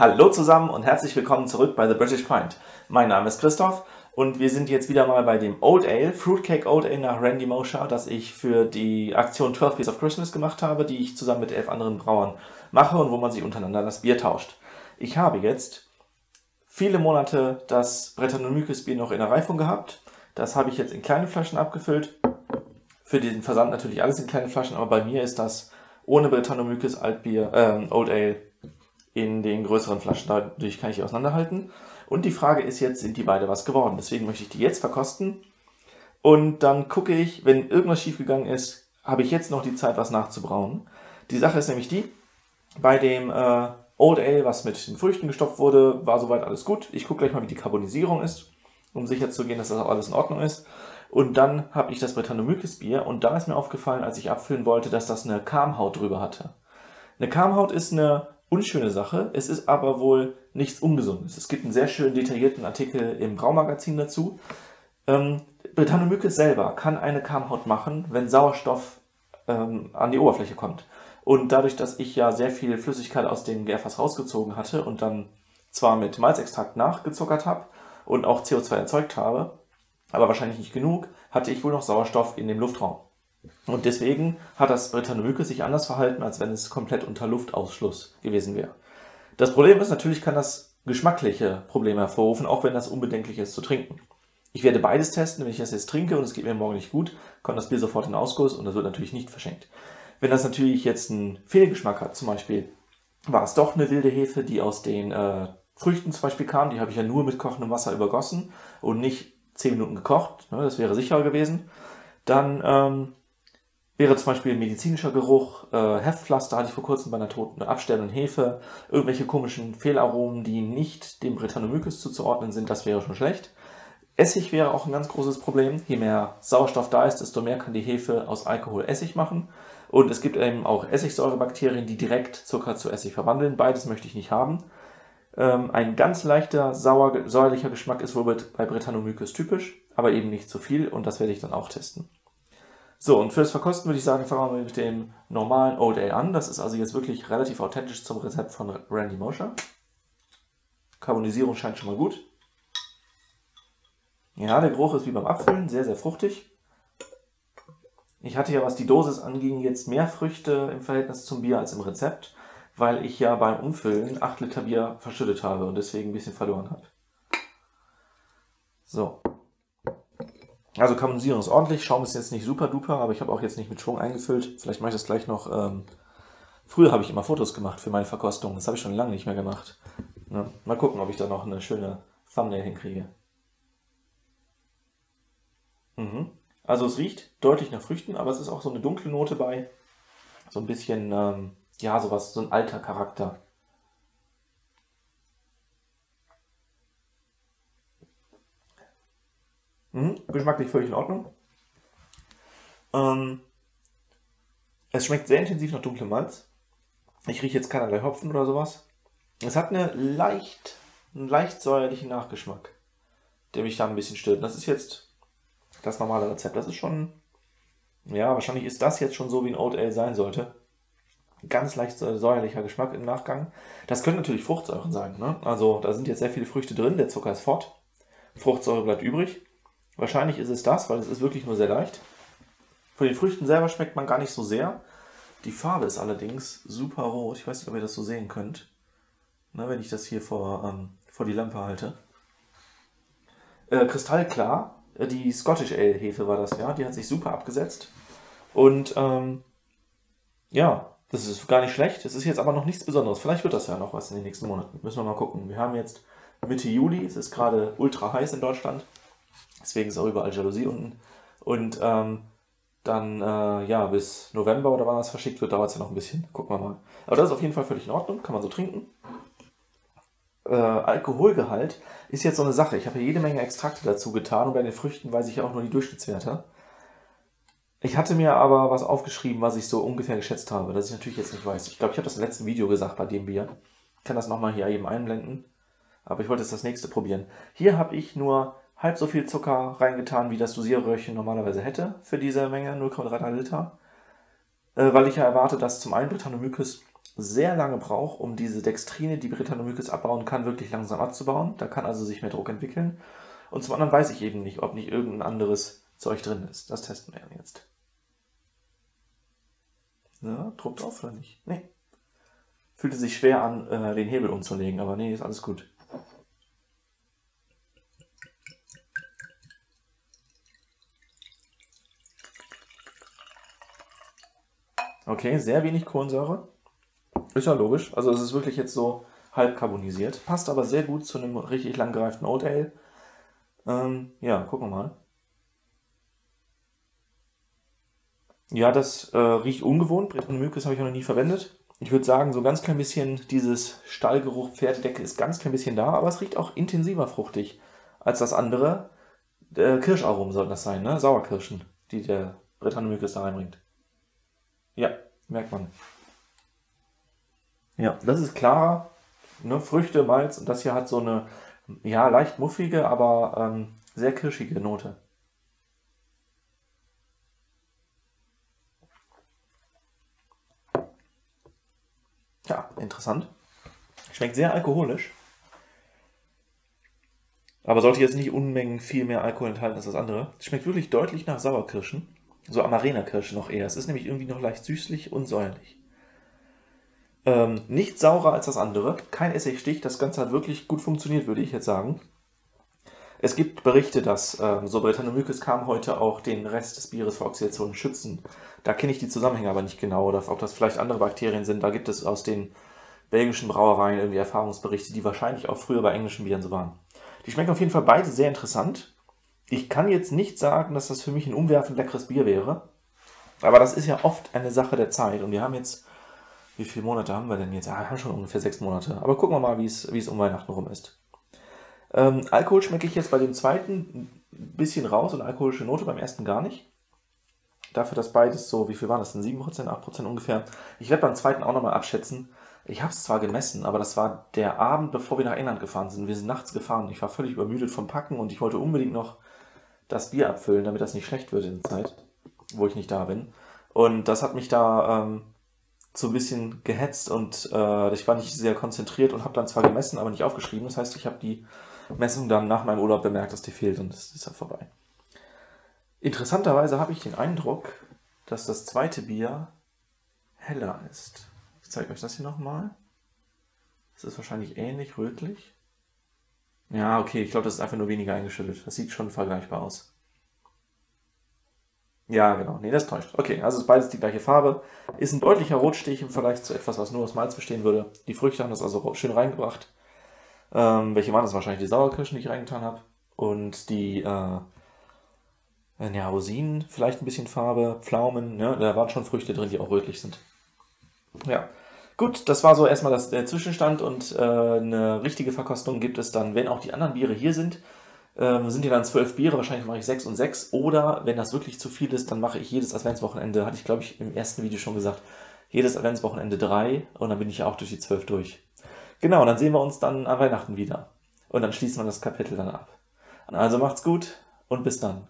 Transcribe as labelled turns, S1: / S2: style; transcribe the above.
S1: Hallo zusammen und herzlich willkommen zurück bei The British Pint. Mein Name ist Christoph und wir sind jetzt wieder mal bei dem Old Ale, Fruitcake Old Ale nach Randy Mosher, das ich für die Aktion 12 Beers of Christmas gemacht habe, die ich zusammen mit 11 anderen Brauern mache und wo man sich untereinander das Bier tauscht. Ich habe jetzt viele Monate das Brettanomyces Bier noch in der Reifung gehabt. Das habe ich jetzt in kleine Flaschen abgefüllt. Für den Versand natürlich alles in kleine Flaschen, aber bei mir ist das ohne Brettanomyces Altbier, Old Ale in den größeren Flaschen. Dadurch kann ich die auseinanderhalten. Und die Frage ist jetzt, sind die beide was geworden? Deswegen möchte ich die jetzt verkosten. Und dann gucke ich, wenn irgendwas schiefgegangen ist, habe ich jetzt noch die Zeit, was nachzubrauen. Die Sache ist nämlich die, bei dem Old Ale, was mit den Früchten gestopft wurde, war soweit alles gut. Ich gucke gleich mal, wie die Carbonisierung ist, um sicher zu gehen, dass das auch alles in Ordnung ist. Und dann habe ich das Brettanomyces Bier und da ist mir aufgefallen, als ich abfüllen wollte, dass das eine Kamhaut drüber hatte. Eine Kamhaut ist eine unschöne Sache, es ist aber wohl nichts Ungesundes. Es gibt einen sehr schön detaillierten Artikel im Braumagazin dazu. Brettanomyces selber kann eine Kamhaut machen, wenn Sauerstoff an die Oberfläche kommt. Und dadurch, dass ich ja sehr viel Flüssigkeit aus dem Gärfass rausgezogen hatte und dann zwar mit Malzextrakt nachgezuckert habe und auch CO2 erzeugt habe, aber wahrscheinlich nicht genug, hatte ich wohl noch Sauerstoff in dem Luftraum. Und deswegen hat das Brettanomyces sich anders verhalten, als wenn es komplett unter Luftausschluss gewesen wäre. Das Problem ist, natürlich kann das geschmackliche Probleme hervorrufen, auch wenn das unbedenklich ist zu trinken. Ich werde beides testen. Wenn ich das jetzt trinke und es geht mir morgen nicht gut, kommt das Bier sofort in den Ausguss und das wird natürlich nicht verschenkt. Wenn das natürlich jetzt einen Fehlgeschmack hat, zum Beispiel war es doch eine wilde Hefe, die aus den Früchten zum Beispiel kam, die habe ich ja nur mit kochendem Wasser übergossen und nicht 10 Minuten gekocht, das wäre sicherer gewesen, dann wäre zum Beispiel medizinischer Geruch, Heftpflaster hatte ich vor kurzem bei einer toten absterbenden Hefe, irgendwelche komischen Fehlaromen, die nicht dem Brettanomyces zuzuordnen sind, das wäre schon schlecht. Essig wäre auch ein ganz großes Problem. Je mehr Sauerstoff da ist, desto mehr kann die Hefe aus Alkohol Essig machen. Und es gibt eben auch Essigsäurebakterien, die direkt Zucker zu Essig verwandeln. Beides möchte ich nicht haben. Ein ganz leichter säuerlicher Geschmack ist wohl bei Brettanomyces typisch, aber eben nicht zu viel und das werde ich dann auch testen. So, und fürs Verkosten würde ich sagen, fangen wir mit dem normalen Old Ale an. Das ist also jetzt wirklich relativ authentisch zum Rezept von Randy Mosher. Carbonisierung scheint schon mal gut. Ja, der Geruch ist wie beim Abfüllen, sehr, sehr fruchtig. Ich hatte ja, was die Dosis anging, jetzt mehr Früchte im Verhältnis zum Bier als im Rezept, weil ich ja beim Umfüllen 8 Liter Bier verschüttet habe und deswegen ein bisschen verloren habe. So. Also Carbonisierung ist ordentlich, Schaum ist jetzt nicht super duper, aber ich habe auch jetzt nicht mit Schwung eingefüllt. Vielleicht mache ich das gleich noch. Früher habe ich immer Fotos gemacht für meine Verkostung, das habe ich schon lange nicht mehr gemacht. Ja, mal gucken, ob ich da noch eine schöne Thumbnail hinkriege. Also es riecht deutlich nach Früchten, aber es ist auch so eine dunkle Note bei. So ein bisschen, ja, sowas, so ein alter Charakter. Geschmacklich völlig in Ordnung. Es schmeckt sehr intensiv nach dunklem Malz. Ich rieche jetzt keinerlei Hopfen oder sowas. Es hat einen leicht säuerlichen Nachgeschmack, der mich da ein bisschen stört. Das ist jetzt das normale Rezept. Das ist schon, ja, wahrscheinlich ist das jetzt schon so, wie ein Old Ale sein sollte. Ganz leicht säuerlicher Geschmack im Nachgang. Das können natürlich Fruchtsäuren sein, ne? Also da sind jetzt sehr viele Früchte drin, der Zucker ist fort. Fruchtsäure bleibt übrig. Wahrscheinlich ist es das, weil es ist wirklich nur sehr leicht. Von den Früchten selber schmeckt man gar nicht so sehr. Die Farbe ist allerdings super rot. Ich weiß nicht, ob ihr das so sehen könnt, na, wenn ich das hier vor die Lampe halte. Kristallklar. Die Scottish Ale Hefe war das, ja. Die hat sich super abgesetzt. Und ja, das ist gar nicht schlecht. Es ist jetzt aber noch nichts Besonderes. Vielleicht wird das ja noch was in den nächsten Monaten. Müssen wir mal gucken. Wir haben jetzt Mitte Juli. Es ist gerade ultra heiß in Deutschland. Deswegen ist auch überall Jalousie unten. Und dann, ja, bis November oder wann das verschickt wird, dauert es ja noch ein bisschen. Gucken wir mal. Aber das ist auf jeden Fall völlig in Ordnung. Kann man so trinken. Alkoholgehalt ist jetzt so eine Sache. Ich habe hier jede Menge Extrakte dazu getan und bei den Früchten weiß ich ja auch nur die Durchschnittswerte. Ich hatte mir aber was aufgeschrieben, was ich so ungefähr geschätzt habe, das ich natürlich jetzt nicht weiß. Ich glaube, ich habe das im letzten Video gesagt bei dem Bier. Ich kann das nochmal hier eben einblenden. Aber ich wollte jetzt das nächste probieren. Hier habe ich nur halb so viel Zucker reingetan, wie das Dosierröhrchen normalerweise hätte für diese Menge, 0,33 Liter. Weil ich ja erwarte, dass zum einen Brettanomyces sehr lange braucht, um diese Dextrine, die Brettanomyces abbauen kann, wirklich langsam abzubauen. Da kann also sich mehr Druck entwickeln. Und zum anderen weiß ich eben nicht, ob nicht irgendein anderes Zeug drin ist. Das testen wir jetzt. Ja, druckt auf oder nicht? Nee. Fühlte sich schwer an, den Hebel umzulegen, aber nee, ist alles gut. Okay, sehr wenig Kohlensäure. Ist ja logisch. Also es ist wirklich jetzt so halb carbonisiert. Passt aber sehr gut zu einem richtig lang gereiften Old Ale. Ja, gucken wir mal. Ja, das riecht ungewohnt. Brettanomyces habe ich noch nie verwendet. Ich würde sagen, so ein ganz klein bisschen dieses Stallgeruch, Pferdedecke ist ganz klein bisschen da, aber es riecht auch intensiver fruchtig als das andere. Kirscharomen sollten das sein, ne? Sauerkirschen, die der Brettanomyces da reinbringt. Ja, merkt man. Ja, das ist klarer, ne? Früchte, Malz und das hier hat so eine, ja, leicht muffige, aber sehr kirschige Note. Ja, interessant. Schmeckt sehr alkoholisch. Aber sollte jetzt nicht Unmengen viel mehr Alkohol enthalten als das andere. Schmeckt wirklich deutlich nach Sauerkirschen. So Amarena-Kirsche noch eher. Es ist nämlich irgendwie noch leicht süßlich und säuerlich. Nicht saurer als das andere. Kein Essigstich. Das Ganze hat wirklich gut funktioniert, würde ich jetzt sagen. Es gibt Berichte, dass so Brettanomyces kam heute auch den Rest des Bieres vor Oxidation schützen. Da kenne ich die Zusammenhänge aber nicht genau. Oder ob das vielleicht andere Bakterien sind. Da gibt es aus den belgischen Brauereien irgendwie Erfahrungsberichte, die wahrscheinlich auch früher bei englischen Bieren so waren. Die schmecken auf jeden Fall beide sehr interessant. Ich kann jetzt nicht sagen, dass das für mich ein umwerfend leckeres Bier wäre. Aber das ist ja oft eine Sache der Zeit. Und wir haben jetzt, wie viele Monate haben wir denn jetzt? Ja, wir haben schon ungefähr 6 Monate. Aber gucken wir mal, wie es um Weihnachten rum ist. Alkohol schmecke ich jetzt bei dem zweiten ein bisschen raus und alkoholische Note, beim ersten gar nicht. Dafür, dass beides so, wie viel waren das denn? 7%, 8% ungefähr. Ich werde beim zweiten auch nochmal abschätzen. Ich habe es zwar gemessen, aber das war der Abend, bevor wir nach England gefahren sind. Wir sind nachts gefahren. Ich war völlig übermüdet vom Packen und ich wollte unbedingt noch das Bier abfüllen, damit das nicht schlecht wird in der Zeit, wo ich nicht da bin. Und das hat mich da so ein bisschen gehetzt und ich war nicht sehr konzentriert und habe dann zwar gemessen, aber nicht aufgeschrieben. Das heißt, ich habe die Messung dann nach meinem Urlaub bemerkt, dass die fehlt und das ist ja vorbei. Interessanterweise habe ich den Eindruck, dass das zweite Bier heller ist. Ich zeige euch das hier nochmal. Das ist wahrscheinlich ähnlich rötlich. Ja, okay, ich glaube, das ist einfach nur weniger eingeschüttet. Das sieht schon vergleichbar aus. Ja, genau. Nee, das täuscht. Okay, also ist beides die gleiche Farbe. Ist ein deutlicher Rotstich im Vergleich zu etwas, was nur aus Malz bestehen würde. Die Früchte haben das also schön reingebracht. Welche waren das? Wahrscheinlich die Sauerkirschen, die ich reingetan habe. Und die ja, Rosinen, vielleicht ein bisschen Farbe, Pflaumen. Ne? Da waren schon Früchte drin, die auch rötlich sind. Ja, gut, das war so erstmal der Zwischenstand und eine richtige Verkostung gibt es dann, wenn auch die anderen Biere hier sind. Sind ja dann 12 Biere, wahrscheinlich mache ich 6 und 6. Oder wenn das wirklich zu viel ist, dann mache ich jedes Adventswochenende, hatte ich glaube ich im ersten Video schon gesagt, jedes Adventswochenende 3 und dann bin ich ja auch durch die 12 durch. Genau, dann sehen wir uns dann an Weihnachten wieder. Und dann schließen wir das Kapitel dann ab. Also macht's gut und bis dann.